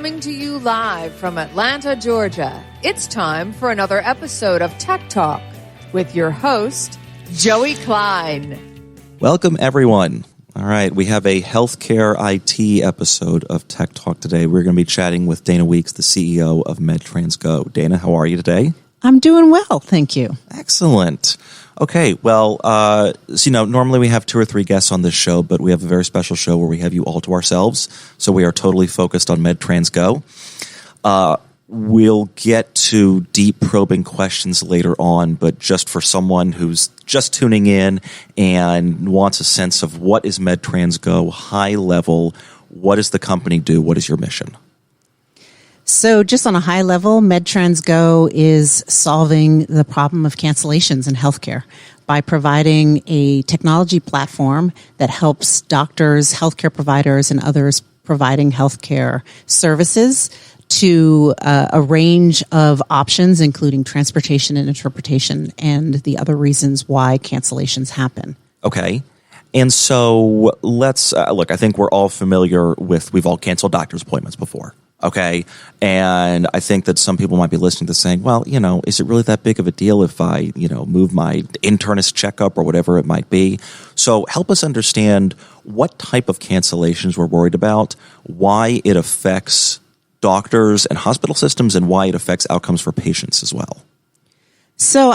Coming to you live from Atlanta, Georgia, it's time for another episode of Tech Talk with your host, Joey Klein. Welcome, everyone. All right, we have a healthcare IT episode of Tech Talk today. We're going to be chatting with Dana Weeks, the CEO of MedTrans Go. Dana, how are you today? I'm doing well, thank you. Excellent. Okay, well, normally we have 2 or 3 guests on this show, but we have a very special show where we have you all to ourselves. So we are totally focused on MedTrans Go. We'll get to deep probing questions later on, but just for someone who's just tuning in and wants a sense of what is MedTrans Go, high level, what does the company do? What is your mission? So just on a high level, MedTrans Go is solving the problem of cancellations in healthcare by providing a technology platform that helps doctors, healthcare providers, and others providing healthcare services to a range of options, including transportation and interpretation and the other reasons why cancellations happen. Okay. And so let's look, I think we're all familiar with, we've all canceled doctor's appointments before. Okay. And I think that some people might be listening to saying, well, is it really that big of a deal if I, move my internist checkup or whatever it might be? So help us understand what type of cancellations we're worried about, why it affects doctors and hospital systems, and why it affects outcomes for patients as well. So,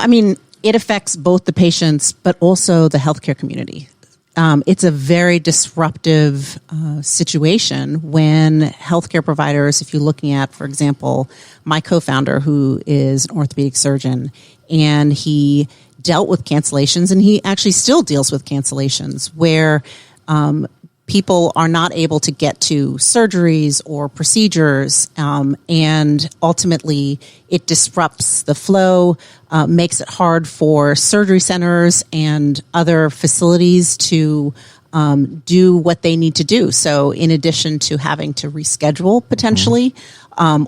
it affects both the patients, but also the healthcare community. It's a very disruptive situation when healthcare providers, if you're looking at, for example, my co-founder who is an orthopedic surgeon, and he dealt with cancellations, and he actually still deals with cancellations where people are not able to get to surgeries or procedures, and ultimately it disrupts the flow, makes it hard for surgery centers and other facilities to do what they need to do. So in addition to having to reschedule potentially,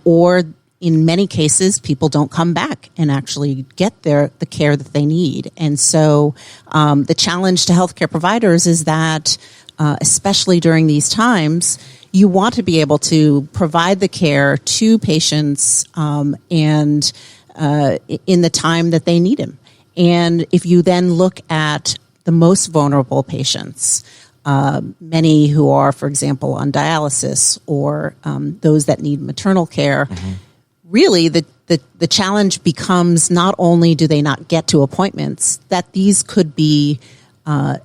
or in many cases, people don't come back and actually get the care that they need. And so the challenge to healthcare providers is that especially during these times, you want to be able to provide the care to patients and in the time that they need them. And if you then look at the most vulnerable patients, many who are, for example, on dialysis or those that need maternal care, really the challenge becomes not only do they not get to appointments, that these could be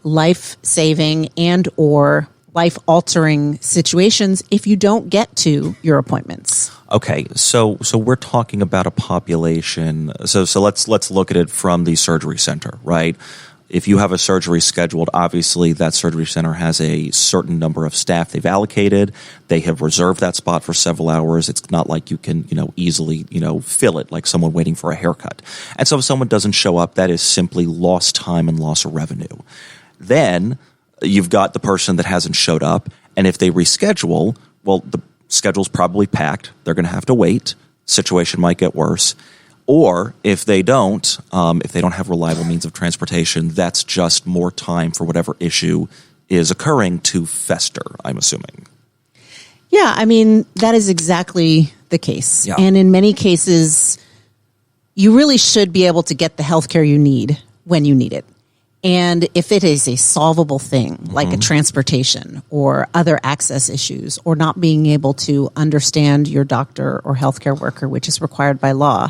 life-saving and or life-altering situations if you don't get to your appointments. Okay, so we're talking about a population. So let's look at it from the surgery center, right? If you have a surgery scheduled, obviously that surgery center has a certain number of staff they've allocated. They have reserved that spot for several hours. It's not like you can, easily, fill it like someone waiting for a haircut. And so if someone doesn't show up, that is simply lost time and loss of revenue. Then you've got the person that hasn't showed up. And if they reschedule, well, the schedule's probably packed. They're going to have to wait. Situation might get worse. Or if they don't have reliable means of transportation, that's just more time for whatever issue is occurring to fester, I'm assuming. Yeah, that is exactly the case. Yeah. And in many cases, you really should be able to get the healthcare you need when you need it. And if it is a solvable thing, like a transportation or other access issues, or not being able to understand your doctor or healthcare worker, which is required by law,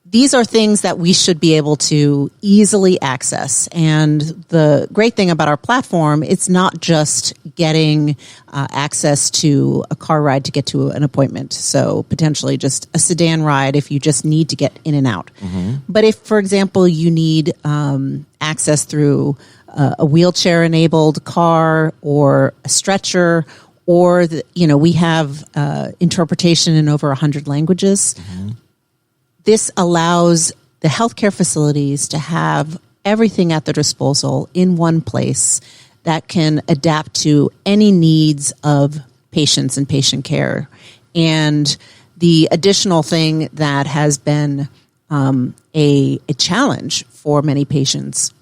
these are things that we should be able to easily access. And the great thing about our platform, it's not just getting access to a car ride to get to an appointment. So potentially just a sedan ride if you just need to get in and out. But if, for example, you need access through a wheelchair-enabled car or a stretcher, or we have interpretation in over 100 languages. This allows the healthcare facilities to have everything at their disposal in one place that can adapt to any needs of patients and patient care. And the additional thing that has been a challenge for many patients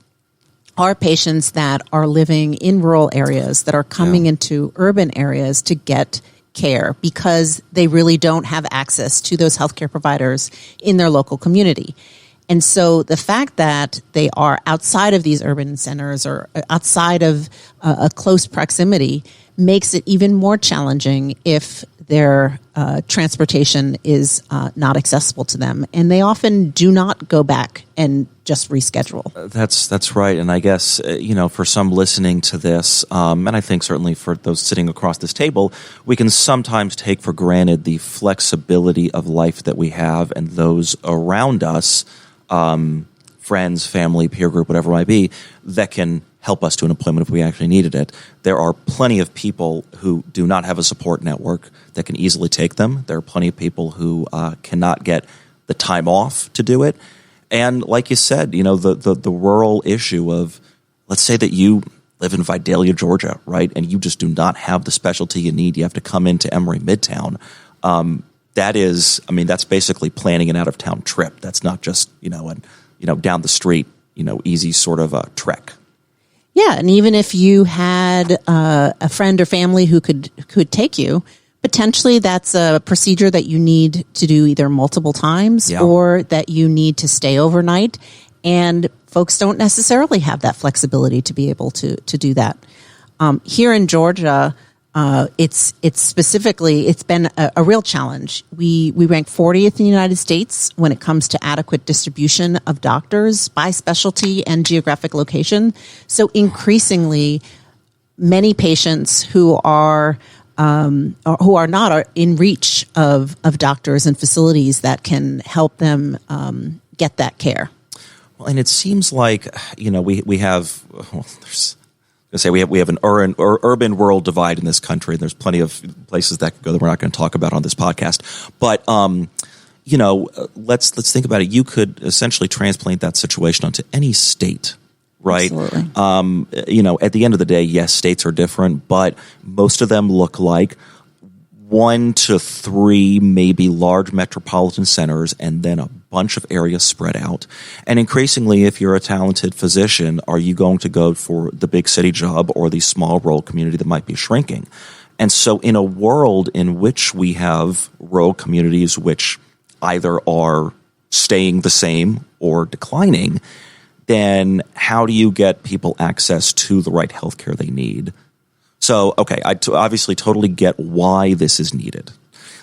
are patients that are living in rural areas that are coming into urban areas to get care because they really don't have access to those healthcare providers in their local community. And so the fact that they are outside of these urban centers or outside of a close proximity makes it even more challenging if their transportation is not accessible to them. And they often do not go back and just reschedule. That's right. And I guess, for some listening to this, and I think certainly for those sitting across this table, we can sometimes take for granted the flexibility of life that we have and those around us, friends, family, peer group, whatever it might be, that can help us to an appointment if we actually needed it. There are plenty of people who do not have a support network that can easily take them. There are plenty of people who cannot get the time off to do it. And like you said, the rural issue of, let's say that you live in Vidalia, Georgia, right? And you just do not have the specialty you need. You have to come into Emory Midtown. That's basically planning an out-of-town trip. That's not just, down the street, easy sort of a trek. Yeah, and even if you had a friend or family who could take you, potentially that's a procedure that you need to do either multiple times or that you need to stay overnight. And folks don't necessarily have that flexibility to be able to do that. Here in Georgia, it's been a real challenge. We rank 40th in the United States when it comes to adequate distribution of doctors by specialty and geographic location. So increasingly, many patients who are not are in reach of doctors and facilities that can help them get that care. Well, and it seems like we have. We have an urban-rural divide in this country. There's plenty of places that could go that we're not going to talk about on this podcast. But let's think about it. You could essentially transplant that situation onto any state, right? Absolutely. At the end of the day, yes, states are different, but most of them look like 1 to 3 maybe large metropolitan centers and then a bunch of areas spread out. And increasingly, if you're a talented physician, are you going to go for the big city job or the small rural community that might be shrinking? And so in a world in which we have rural communities which either are staying the same or declining, then how do you get people access to the right healthcare they need? So, okay, I obviously totally get why this is needed.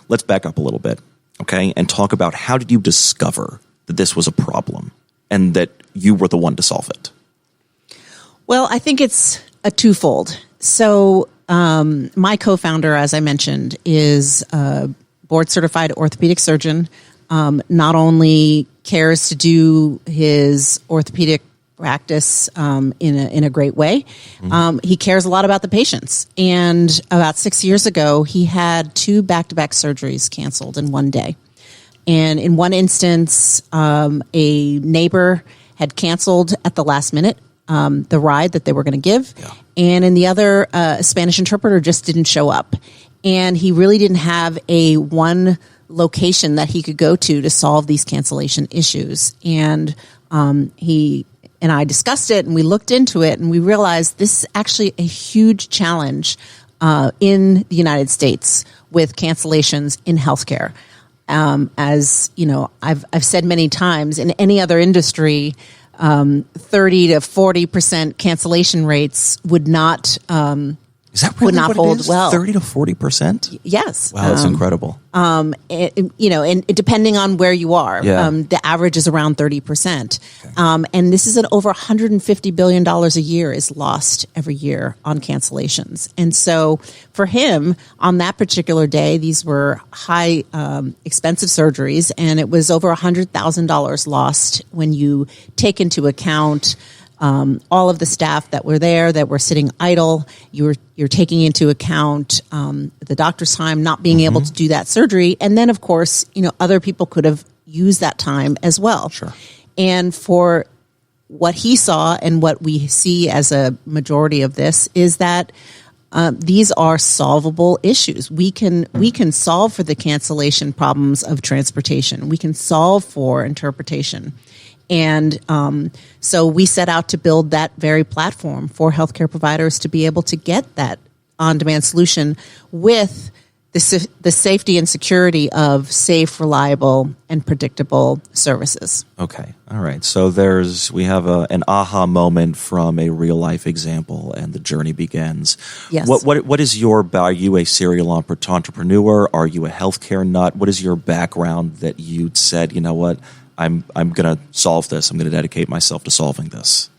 Let's back up a little bit, okay, and talk about how did you discover that this was a problem and that you were the one to solve it? Well, I think it's a twofold. So my co-founder, as I mentioned, is a board-certified orthopedic surgeon, not only cares to do his orthopedic practice in a great way. He cares a lot about the patients. And about 6 years ago, he had 2 back-to-back surgeries canceled in one day. And in one instance, a neighbor had canceled at the last minute the ride that they were going to give. Yeah. And in the other, a Spanish interpreter just didn't show up. And he really didn't have a one location that he could go to solve these cancellation issues. And he and I discussed it and we looked into it and we realized this is actually a huge challenge in the United States with cancellations in healthcare. As you know, I've said many times, in any other industry, 30 to 40% cancellation rates would not is that really would not what hold it is? well. 30 to 40%? Yes. Wow, that's incredible. And depending on where you are, the average is around 30%. Okay. And this is an over $150 billion a year is lost every year on cancellations. And so for him, on that particular day, these were high, expensive surgeries, and it was over $100,000 lost when you take into account all of the staff that were there that were sitting idle. You're taking into account the doctor's time not being able to do that surgery, and then of course other people could have used that time as well. Sure. And for what he saw and what we see as a majority of this is that these are solvable issues. We can solve for the cancellation problems of transportation. We can solve for interpretation. And so we set out to build that very platform for healthcare providers to be able to get that on-demand solution with the safety and security of safe, reliable, and predictable services. Okay. All right. So we have an aha moment from a real life example, and the journey begins. Yes. What is are you a serial entrepreneur? Are you a healthcare nut? What is your background that you said, you know what, I'm going to solve this. I'm going to dedicate myself to solving this.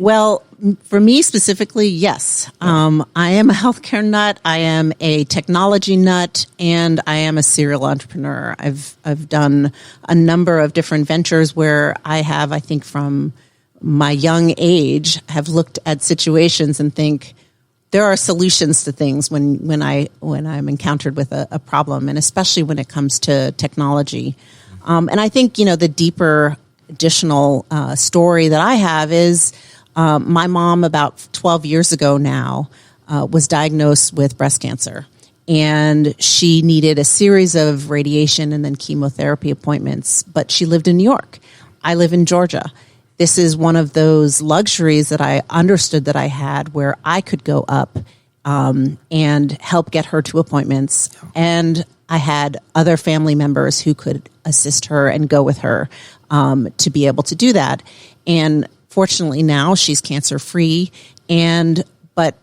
Well, for me specifically, yes. I am a healthcare nut. I am a technology nut, and I am a serial entrepreneur. I've done a number of different ventures where I have, I think, from my young age, have looked at situations and think there are solutions to things when I'm encountered with a problem, and especially when it comes to technology. And I think the deeper additional story that I have is. My mom, about 12 years ago now, was diagnosed with breast cancer, and she needed a series of radiation and then chemotherapy appointments, but she lived in New York. I live in Georgia. This is one of those luxuries that I understood that I had where I could go up and help get her to appointments, and I had other family members who could assist her and go with her to be able to do that. And fortunately now she's cancer free, but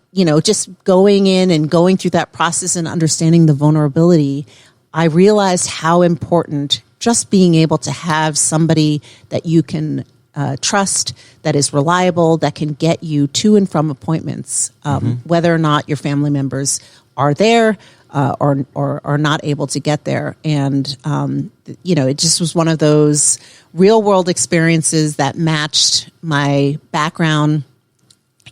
just going in and going through that process and understanding the vulnerability, I realized how important just being able to have somebody that you can trust, that is reliable, that can get you to and from appointments, whether or not your family members are there or are not able to get there. And, it just was one of those real world experiences that matched my background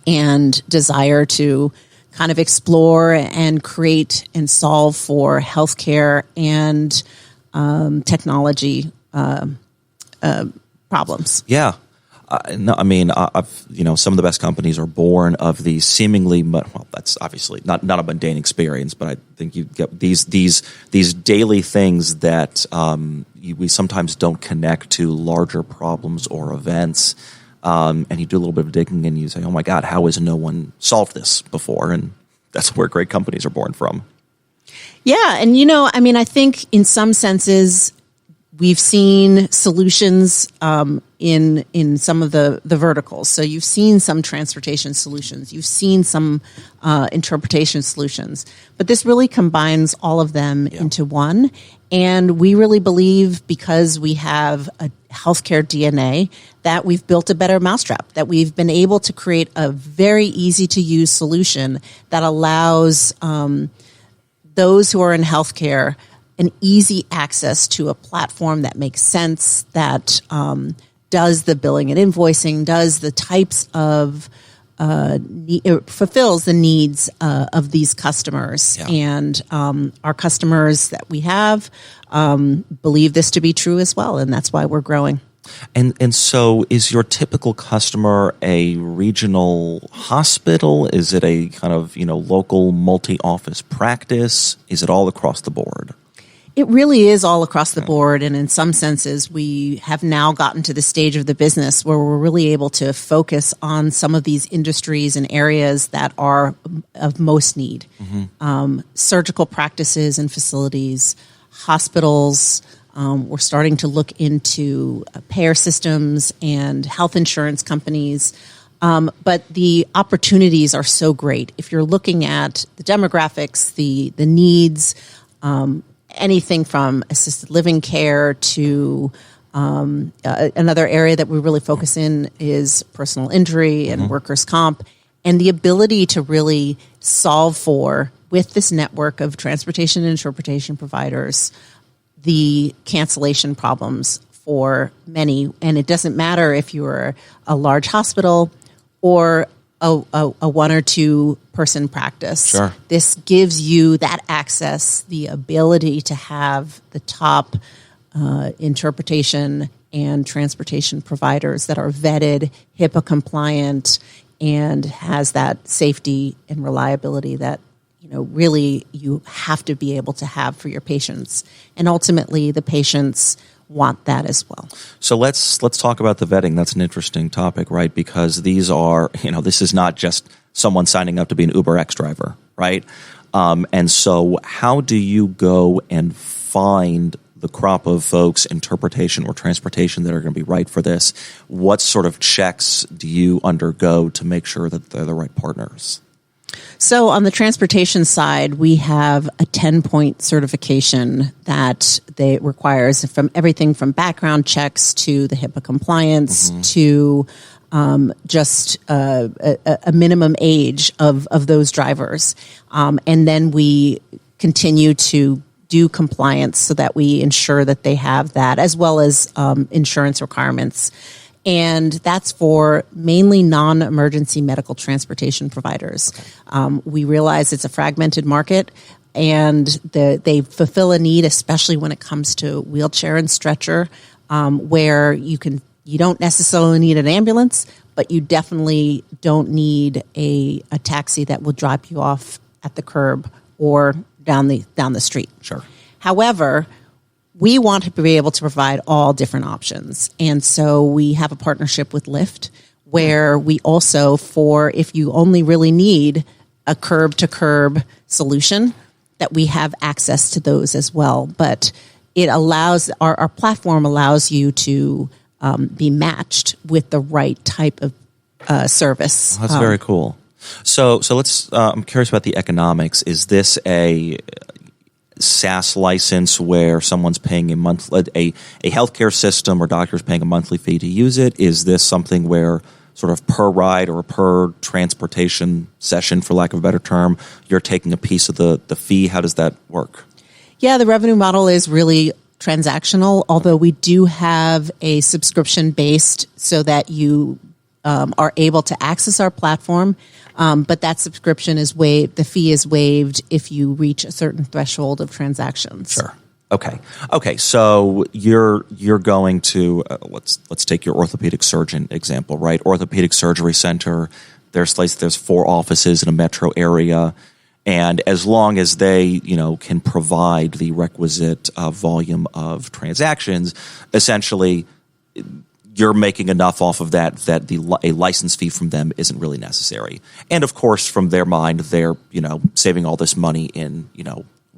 and desire to kind of explore and create and solve for healthcare and technology problems. Yeah. No, I mean, some of the best companies are born of these seemingly, well, that's obviously not a mundane experience, but I think you get these daily things that we sometimes don't connect to larger problems or events, and you do a little bit of digging and you say, oh my God, how has no one solved this before? And that's where great companies are born from. Yeah, and I think in some senses, we've seen solutions in some of the verticals. So you've seen some transportation solutions. You've seen some interpretation solutions. But this really combines all of them into one. And we really believe, because we have a healthcare DNA, that we've built a better mousetrap, that we've been able to create a very easy-to-use solution that allows those who are in healthcare an easy access to a platform that makes sense, that does the billing and invoicing, does the types of fulfills the needs of these customers. Yeah. And our customers that we have believe this to be true as well, and that's why we're growing. And so is your typical customer a regional hospital? Is it a kind of local multi-office practice? Is it all across the board? It really is all across the board, and in some senses, we have now gotten to the stage of the business where we're really able to focus on some of these industries and areas that are of most need. Surgical practices and facilities, hospitals. We're starting to look into payer systems and health insurance companies. But the opportunities are so great. If you're looking at the demographics, the needs, anything from assisted living care to another area that we really focus in is personal injury and workers' comp, and the ability to really solve for, with this network of transportation and interpretation providers, the cancellation problems for many. And it doesn't matter if you're a large hospital or a one or two person practice. Sure. This gives you that access, the ability to have the top interpretation and transportation providers that are vetted, HIPAA compliant, and has that safety and reliability that really you have to be able to have for your patients. And ultimately, the patients want that as well. So let's talk about the vetting. That's an interesting topic, right? Because these are, this is not just someone signing up to be an UberX driver, right? And so how do you go and find the crop of folks, interpretation or transportation, that are going to be right for this? What sort of checks do you undergo to make sure that they're the right partners? So on the transportation side, we have a 10-point certification that they requires from everything from background checks to the HIPAA compliance to just a minimum age of those drivers. And then we continue to do compliance so that we ensure that they have that, as well as insurance requirements. And that's for mainly non-emergency medical transportation providers. We realize it's a fragmented market, and they fulfill a need, especially when it comes to wheelchair and stretcher, where you don't necessarily need an ambulance, but you definitely don't need a taxi that will drop you off at the curb or down the street. Sure. However, we want to be able to provide all different options. And so we have a partnership with Lyft where we also, if you only really need a curb-to-curb solution, that we have access to those as well. But it allows, our platform allows you to be matched with the right type of service. That's very cool. So let's, I'm curious about the economics. Is this a SaaS license where someone's paying a healthcare system or doctors paying a monthly fee to use it? Is this something where sort of per ride or per transportation session, for lack of a better term, you're taking a piece of the fee? How does that work? Yeah, the revenue model is really transactional, although we do have a subscription based so that you are able to access our platform. But that subscription is waived. The fee is waived if you reach a certain threshold of transactions. Sure. Okay. So you're going to let's take your orthopedic surgeon example, right? Orthopedic surgery center. There's 4 offices in a metro area, and as long as they can provide the requisite volume of transactions, essentially, you're making enough off of that a license fee from them isn't really necessary. And of course, from their mind, they're saving all this money in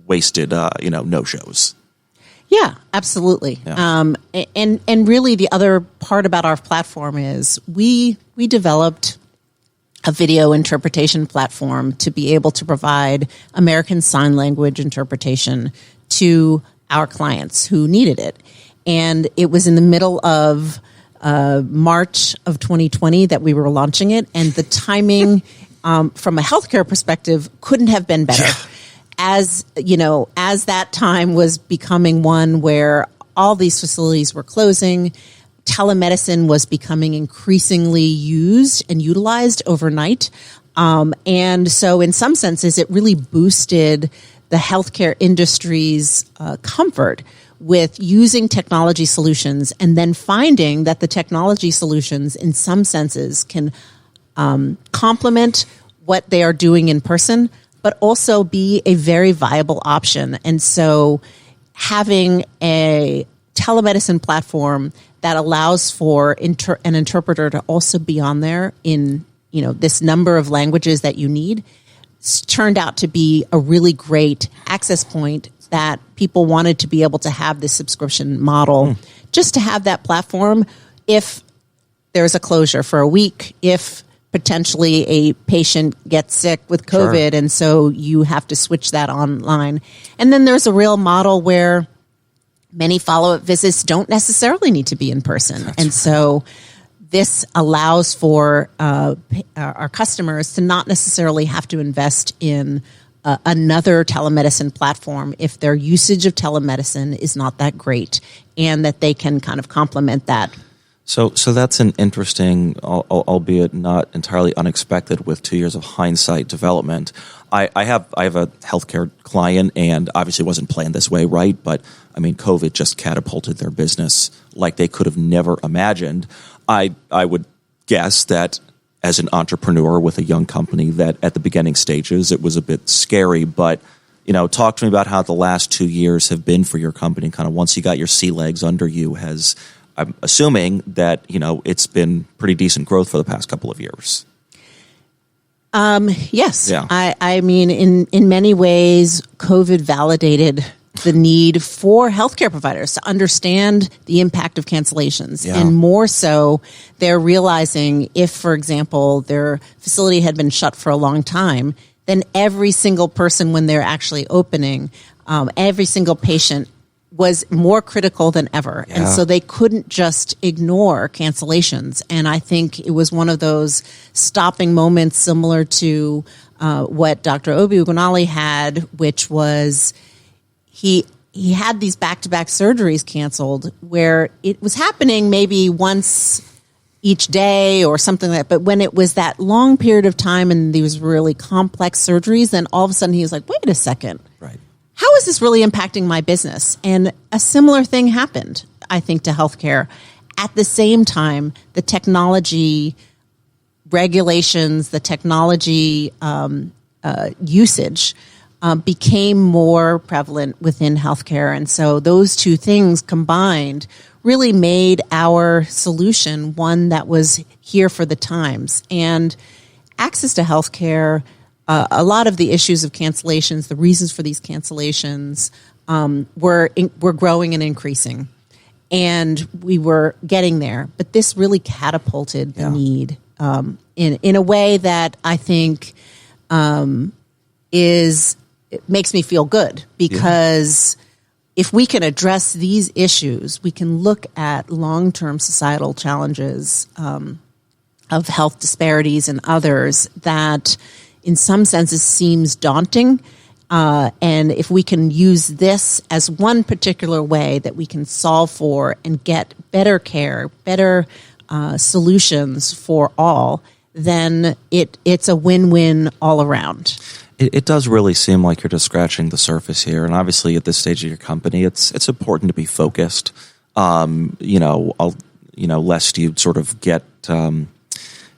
wasted no shows. Yeah, absolutely. Yeah. And really, the other part about our platform is we developed a video interpretation platform to be able to provide American Sign Language interpretation to our clients who needed it. And it was in the middle of March of 2020 that we were launching it, and the timing from a healthcare perspective couldn't have been better. Yeah. As that time was becoming one where all these facilities were closing, telemedicine was becoming increasingly used and utilized overnight. And so in some senses, it really boosted the healthcare industry's comfort with using technology solutions, and then finding that the technology solutions in some senses can complement what they are doing in person, but also be a very viable option. And so having a telemedicine platform that allows for an interpreter to also be on there in this number of languages that you need turned out to be a really great access point that people wanted to be able to have this subscription model, just to have that platform if there's a closure for a week, if potentially a patient gets sick with COVID, sure, and so you have to switch that online. And then there's a real model where many follow-up visits don't necessarily need to be in person. That's and right. So this allows for our customers to not necessarily have to invest in another telemedicine platform if their usage of telemedicine is not that great, and that they can kind of complement that. So that's an interesting, albeit not entirely unexpected, with 2 years of hindsight development. I have a healthcare client, and obviously it wasn't planned this way, right? But I mean, COVID just catapulted their business like they could have never imagined. I would guess that as an entrepreneur with a young company, that at the beginning stages it was a bit scary, but talk to me about how the last 2 years have been for your company. Kind of once you got your sea legs under you, I'm assuming that it's been pretty decent growth for the past couple of years. Yes. Yeah. I mean, in many ways, COVID validated the need for healthcare providers to understand the impact of cancellations. Yeah. And more so, they're realizing if, for example, their facility had been shut for a long time, then every single person when they're actually opening, every single patient was more critical than ever. Yeah. And so they couldn't just ignore cancellations. And I think it was one of those stopping moments similar to what Dr. Obi Ugunali had, which was he had these back-to-back surgeries canceled where it was happening maybe once each day or something like that. But when it was that long period of time and these really complex surgeries, then all of a sudden he was like, wait a second. Right. How is this really impacting my business? And a similar thing happened, I think, to healthcare. At the same time, the technology regulations, the technology usage became more prevalent within healthcare. And so those two things combined really made our solution one that was here for the times. And access to healthcare, a lot of the issues of cancellations, the reasons for these cancellations were growing and increasing. And we were getting there. But this really catapulted the need in a way that I think it makes me feel good, because if we can address these issues, we can look at long-term societal challenges of health disparities and others that in some senses seems daunting. And if we can use this as one particular way that we can solve for and get better care, better solutions for all, then it's a win-win all around. It does really seem like you're just scratching the surface here, and obviously at this stage of your company, it's important to be focused. Lest you sort of get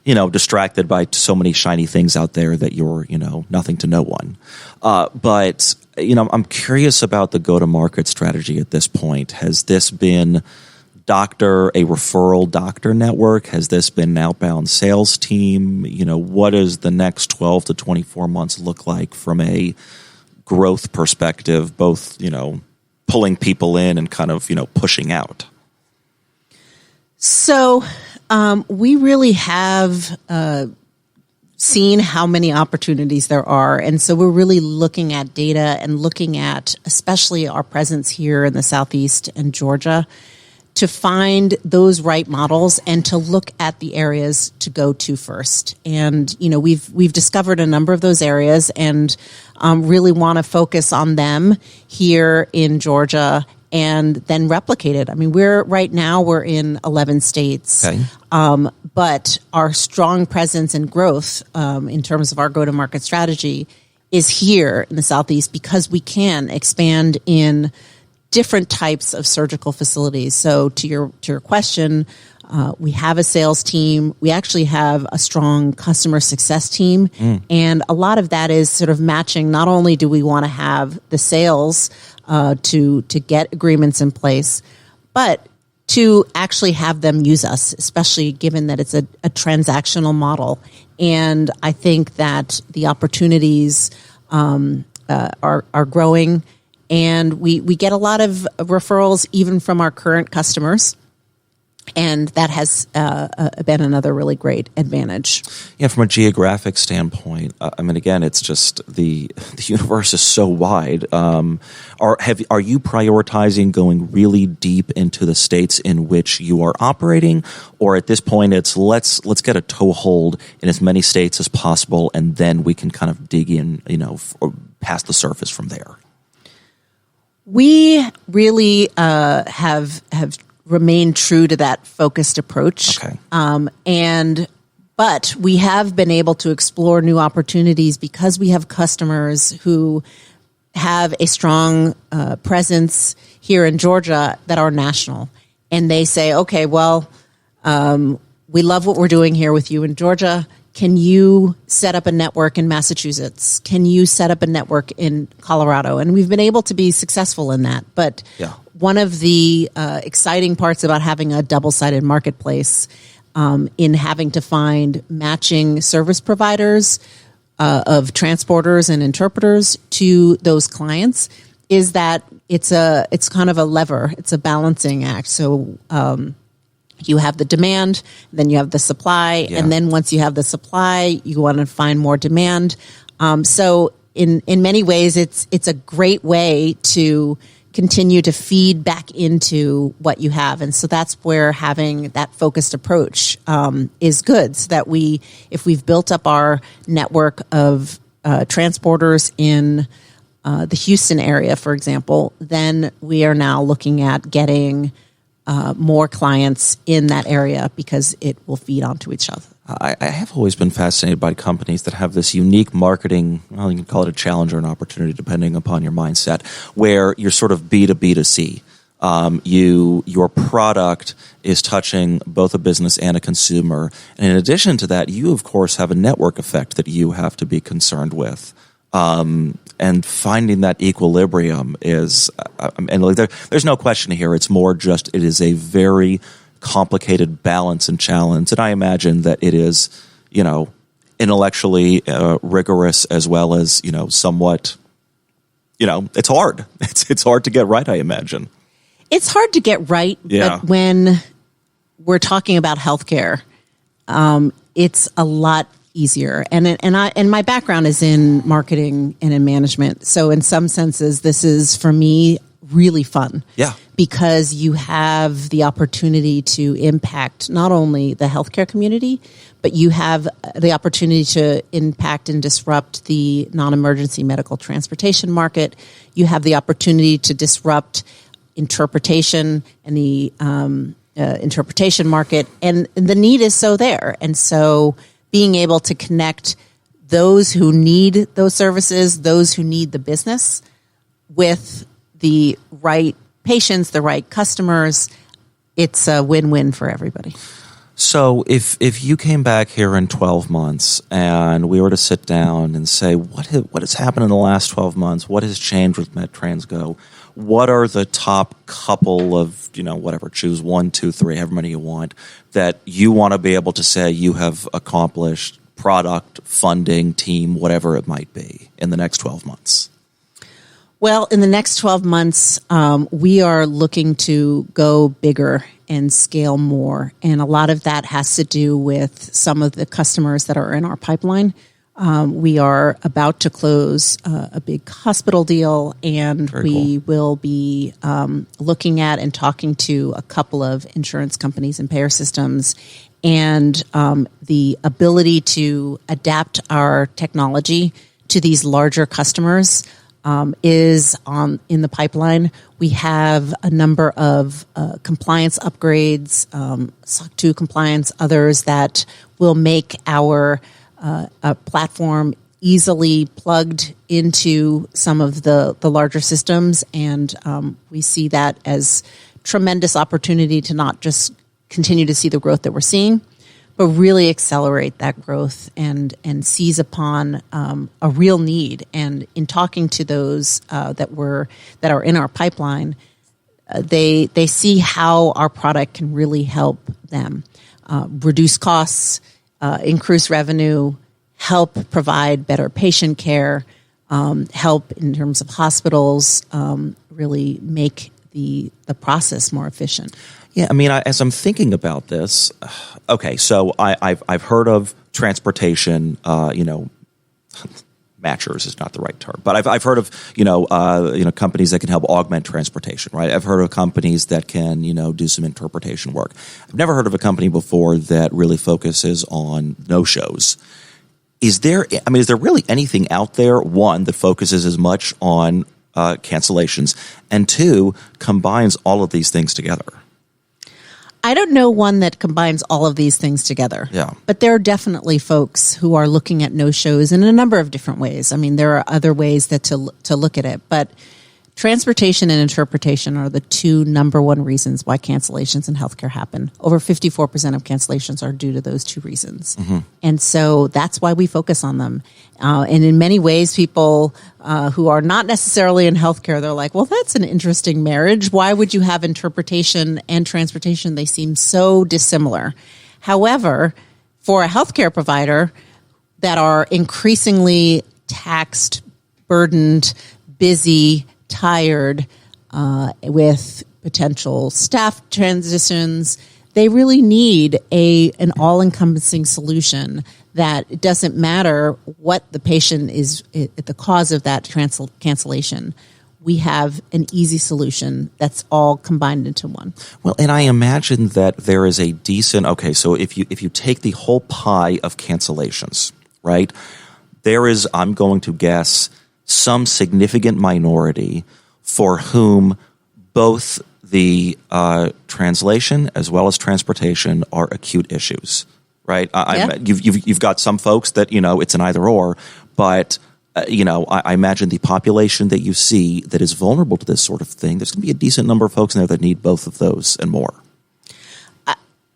distracted by so many shiny things out there that you're nothing to no one. But I'm curious about the go-to-market strategy at this point. Has this been a referral doctor network? Has this been an outbound sales team? What does the next 12 to 24 months look like from a growth perspective, both, pulling people in and kind of, pushing out? So we really have seen how many opportunities there are. And so we're really looking at data and looking at especially our presence here in the Southeast and Georgia to find those right models and to look at the areas to go to first. And, we've discovered a number of those areas and really want to focus on them here in Georgia and then replicate it. I mean, we're in 11 states, okay. But our strong presence and growth in terms of our go-to-market strategy is here in the Southeast because we can expand in different types of surgical facilities. So to your question, we have a sales team. We actually have a strong customer success team. And a lot of that is sort of matching. Not only do we want to have the sales to get agreements in place, but to actually have them use us, especially given that it's a transactional model. And I think that the opportunities are growing. And we get a lot of referrals even from our current customers. And that has been another really great advantage. Yeah, from a geographic standpoint, again, it's just the universe is so wide. Are you prioritizing going really deep into the states in which you are operating, or at this point, it's let's get a toehold in as many states as possible, and then we can kind of dig in, past the surface from there? We really have remained true to that focused approach. Okay. But we have been able to explore new opportunities because we have customers who have a strong presence here in Georgia that are national. And they say, okay, well, we love what we're doing here with you in Georgia. Can you set up a network in Massachusetts? Can you set up a network in Colorado? And we've been able to be successful in that. But one of the exciting parts about having a double-sided marketplace in having to find matching service providers of transporters and interpreters to those clients is that it's kind of a lever. It's a balancing act. So you have the demand, then you have the supply, and then once you have the supply, you want to find more demand. So in many ways, it's a great way to continue to feed back into what you have. And so that's where having that focused approach is good, so that if we've built up our network of transporters in the Houston area, for example, then we are now looking at getting more clients in that area because it will feed onto each other. I have always been fascinated by companies that have this unique marketing, well, you can call it a challenge or an opportunity depending upon your mindset, where you're sort of B2B to C. Your product is touching both a business and a consumer. And in addition to that, you, of course, have a network effect that you have to be concerned with. And finding that equilibrium is, and like there's no question here. It's more just, it is a very complicated balance and challenge. And I imagine that it is, intellectually rigorous as well as, somewhat, it's hard. It's hard to get right, I imagine. It's hard to get right, but when we're talking about healthcare, it's a lot easier. And my background is in marketing and in management. So in some senses, this is, for me, really fun. Yeah. Because you have the opportunity to impact not only the healthcare community, but you have the opportunity to impact and disrupt the non-emergency medical transportation market. You have the opportunity to disrupt interpretation and the interpretation market. And the need is so there. And so being able to connect those who need those services, those who need the business, with the right patients, the right customers, it's a win-win for everybody. So if you came back here in 12 months and we were to sit down and say, what has happened in the last 12 months? What has changed with MedTrans Go? What are the top couple of, whatever, choose 1, 2, 3, however many you want, that you want to be able to say you have accomplished, product, funding, team, whatever it might be, in the next 12 months? Well, in the next 12 months, we are looking to go bigger and scale more. And a lot of that has to do with some of the customers that are in our pipeline. We are about to close a big hospital deal, and we will be looking at and talking to a couple of insurance companies and payer systems. And the ability to adapt our technology to these larger customers is in the pipeline. We have a number of compliance upgrades, SOC 2 compliance, others that will make our platform easily plugged into some of the larger systems. And we see that as tremendous opportunity to not just continue to see the growth that we're seeing, but really accelerate that growth and seize upon a real need. And in talking to those that are in our pipeline, they see how our product can really help them reduce costs, increase revenue, help provide better patient care, help in terms of hospitals, really make the process more efficient. Yeah, I mean, as I'm thinking about this, okay, so I've heard of transportation, matchers is not the right term, but I've heard of companies that can help augment transportation, right? I've heard of companies that can do some interpretation work. I've never heard of a company before that really focuses on no-shows. Is there really anything out there, one, that focuses as much on cancellations, and two, combines all of these things together? I don't know one that combines all of these things together. Yeah. But there are definitely folks who are looking at no-shows in a number of different ways. I mean, there are other ways that to look at it, but transportation and interpretation are the two number one reasons why cancellations in healthcare happen. Over 54% of cancellations are due to those two reasons. Mm-hmm. And so that's why we focus on them. And in many ways, people who are not necessarily in healthcare, they're like, well, that's an interesting marriage. Why would you have interpretation and transportation? They seem so dissimilar. However, for a healthcare provider, that are increasingly taxed, burdened, busy, tired, with potential staff transitions, they really need an all-encompassing solution that it doesn't matter what the patient is at the cause of that cancellation. We have an easy solution that's all combined into one. Well, and I imagine that there is a decent, so if you take the whole pie of cancellations, right, there is, I'm going to guess, some significant minority for whom both the translation as well as transportation are acute issues, right? You've got some folks that, it's an either or, but I imagine the population that you see that is vulnerable to this sort of thing, there's going to be a decent number of folks in there that need both of those and more.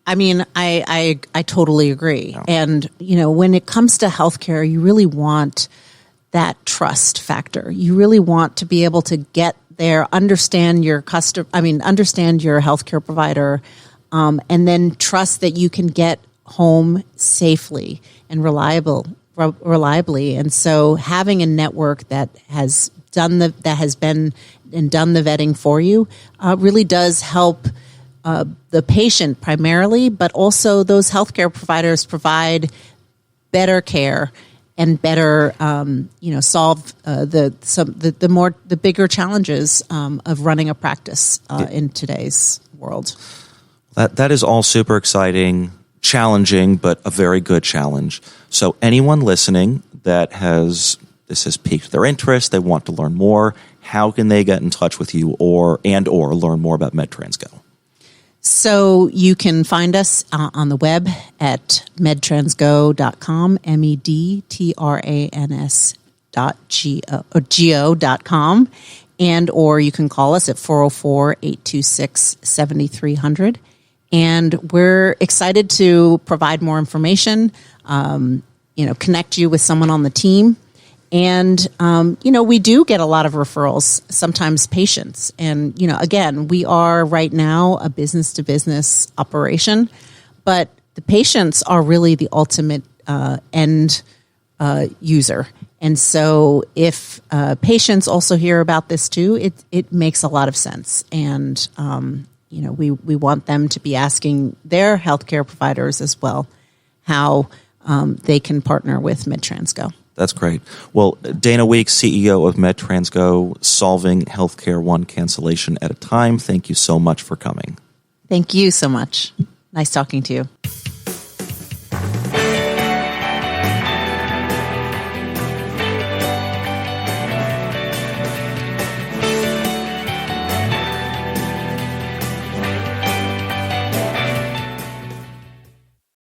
I totally agree. Yeah. And, when it comes to healthcare, you really want that trust factor. You really want to be able to get there, understand your understand your healthcare provider, and then trust that you can get home safely and reliably. And so having a network that has done the vetting for you really does help the patient primarily, but also those healthcare providers provide better care and better solve the bigger challenges of running a practice in today's world. That is all super exciting, challenging, but a very good challenge. So anyone listening that this has piqued their interest, they want to learn more, how can they get in touch with you or learn more about MedTrans Go? So you can find us on the web at medtransgo.com, medtrans.go.com, or you can call us at 404-826-7300. And we're excited to provide more information, connect you with someone on the team. And, we do get a lot of referrals, sometimes patients. And, again, we are right now a business-to-business operation, but the patients are really the ultimate end user. And so if patients also hear about this too, it makes a lot of sense. And, we want them to be asking their healthcare providers as well how they can partner with MedTrans Go. That's great. Well, Dana Weeks, CEO of MedTrans Go, solving healthcare one cancellation at a time. Thank you so much for coming. Thank you so much. Nice talking to you.